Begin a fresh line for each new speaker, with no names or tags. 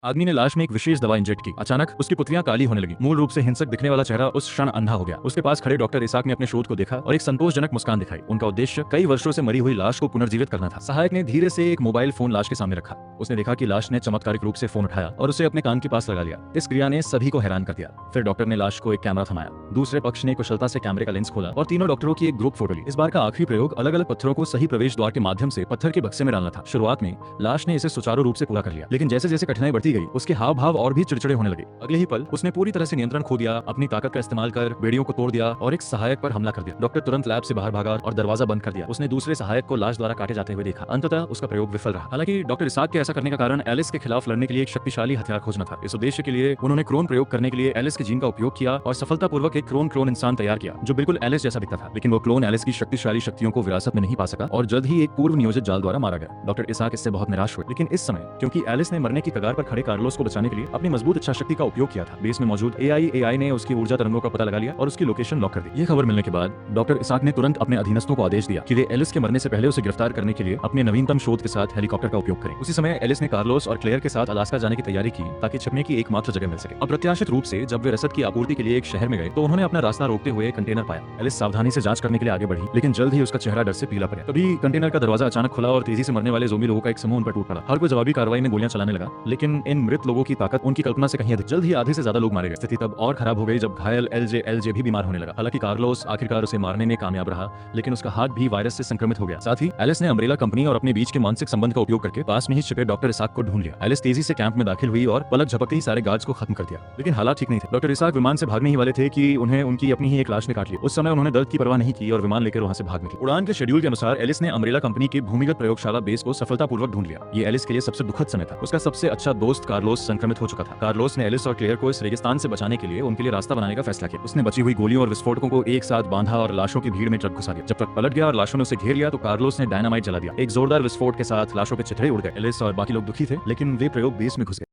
आदमी ने लाश में एक विशेष दवा इंजेक्ट की। अचानक उसकी पुतलियां काली होने लगी। मूल रूप से हिंसक दिखने वाला चेहरा उस क्षण अंधा हो गया। उसके पास खड़े डॉक्टर इसाक ने अपने शोध को देखा और एक संतोषजनक मुस्कान दिखाई। उनका उद्देश्य कई वर्षों से मरी हुई लाश को पुनर्जीवित करना था। सहायक ने धीरे से एक मोबाइल फोन लाश के सामने रखा। उसने देखा कि लाश ने चमत्कारिक रूप से फोन उठाया और उसे अपने कान के पास लगा लिया। इस क्रिया ने सभी को हैरान कर दिया। फिर डॉक्टर ने लाश को एक कैमरा थमाया। दूसरे पक्ष ने कुशलता से कैमरे का लेंस खोला और तीनों डॉक्टरों की एक ग्रुप फोटो ली। इस बार का आखिरी प्रयोग अलग अलग पत्थरों को सही प्रवेश द्वार के माध्यम से पत्थर के बक्से में डालना था। शुरुआत में लाश ने इसे सुचारू रूप से पूरा कर लिया, लेकिन जैसे जैसे कठिनाई बढ़ती गई उसके हाव भाव और भी चिड़चिड़े होने लगे। अगले ही पल उसने पूरी तरह से नियंत्रण खो दिया, अपनी ताकत का इस्तेमाल कर बेड़ियों को तोड़ दिया और एक सहायक पर हमला कर दिया। डॉक्टर तुरंत लैब से बाहर भागा और दरवाजा बंद कर दिया। उसने दूसरे सहायक को लाश द्वारा काटे जाते हुए देखा। अंततः उसका प्रयोग विफल रहा। हालांकि डॉक्टर इसाक के ऐसा करने का कारण एलिस के खिलाफ लड़ने के लिए एक शक्तिशाली हथियार खोजना था। इस उद्देश्य के लिए उन्होंने क्रोन प्रयोग करने के लिए एलिस के जीन का उपयोग किया और सफलतापूर्वक एक क्रोन इंसान तैयार किया जो बिल्कुल एलिस जैसा दिखता था। लेकिन वो क्लोन एलिस की शक्तिशाली शक्तियों को विरासत में नहीं पा सका और जल्द ही एक पूर्व नियोजित जाल द्वारा मारा गया। डॉक्टर इसाक इससे बहुत निराश हुए, लेकिन इस समय क्योंकि एलिस ने मरने की कगार पर खड़े कार्लोस को बचाने के लिए अपनी मजबूत इच्छा शक्ति का उपयोग किया था, बेस में मौजूद एआई ने उसकी ऊर्जा तरंगों का पता लगा लिया और उसकी लोकेशन लॉक कर दी। ये खबर मिलने के बाद डॉक्टर इसाक ने तुरंत अपने अधीनस्थों को आदेश दिया कि वे एलिस के मरने से पहले उसे गिरफ्तार करने के लिए अपने नवीनतम शोध के साथ हेलीकॉप्टर का उपयोग करें। उसी समय एलिस ने कार्लोस और क्लेयर के साथ अलास्का जाने की तैयारी की ताकि छिपने की एकमात्र जगह मिल सके। अप्रत्याशित रूप से जब वे रसद की आपूर्ति के लिए एक शहर में गए तो उन्होंने अपना रास्ता रोकते हुए कंटेनर पाया। एलिस सावधानी से जांच करने के लिए आगे बढ़ी, लेकिन जल्द ही उसका चेहरा डर से पीला पड़ा। तभी कंटेनर का दरवाजा अचानक खुला और तेजी से मरने वाले ज़ोंबी लोगों का एक समूह उन पर टूट पड़ा। हर कोई जवाबी कार्रवाई में गोलियां चलाने लगा, लेकिन इन मृत लोगों की ताकत उनकी कल्पना से कहीं अधिक। जल्द ही आधे से ज्यादा लोग मारे गए। स्थिति तब और खराब हो गई जब घायल एलजे भी बीमार होने लगा। हालांकि कार्लोस आखिरकार उसे मारने में कामयाब रहा, लेकिन उसका हाथ भी वायरस से संक्रमित हो गया। साथ ही एलिस ने अम्ब्रेला कंपनी और अपने बीच के मानसिक संबंध का उपयोग करके पास में ही छिपे डॉक्टर इसाक को ढूंढ लिया। एलिस तेजी से कैंप में दाखिल हुई और पलक झपकते ही सारे गार्ड्स को खत्म कर दिया, लेकिन हालात ठीक नहीं थे। डॉक्टर इसाक विमान से भागने ही वाले थे कि उन्हें उनकी अपनी ही एक लाश ने काट लिया। उस समय उन्होंने दर्द की परवाह नहीं की और विमान लेकर वहां से भाग निकले। उड़ान के शेड्यूल के अनुसार एलिस ने अम्ब्रेला कंपनी की भूमिगत प्रयोगशाला बेस को सफलतापूर्वक ढूंढ लिया। ये एलिस के लिए सबसे दुखद समय था। उसका सबसे अच्छा दोस्त कार्लोस संक्रमित हो चुका था। कार्लोस ने एलिस और क्लेयर को इस रेगिस्तान से बचाने के लिए उनके लिए रास्ता बनाने का फैसला किया। उसने बची हुई गोलियों और विस्फोटकों को एक साथ बांधा और लाशों की भीड़ में ट्रक घुसा दिया। जब ट्रक पलट गया और लाशों ने उसे घेर लिया तो कार्लोस ने डायनामाइट जला दिया। एक जोरदार विस्फोट के साथ लाशों के चिथड़े उड़ गए। एलिस और बाकी लोग दुखी थे, लेकिन वे प्रयोग बेस में घुस गए।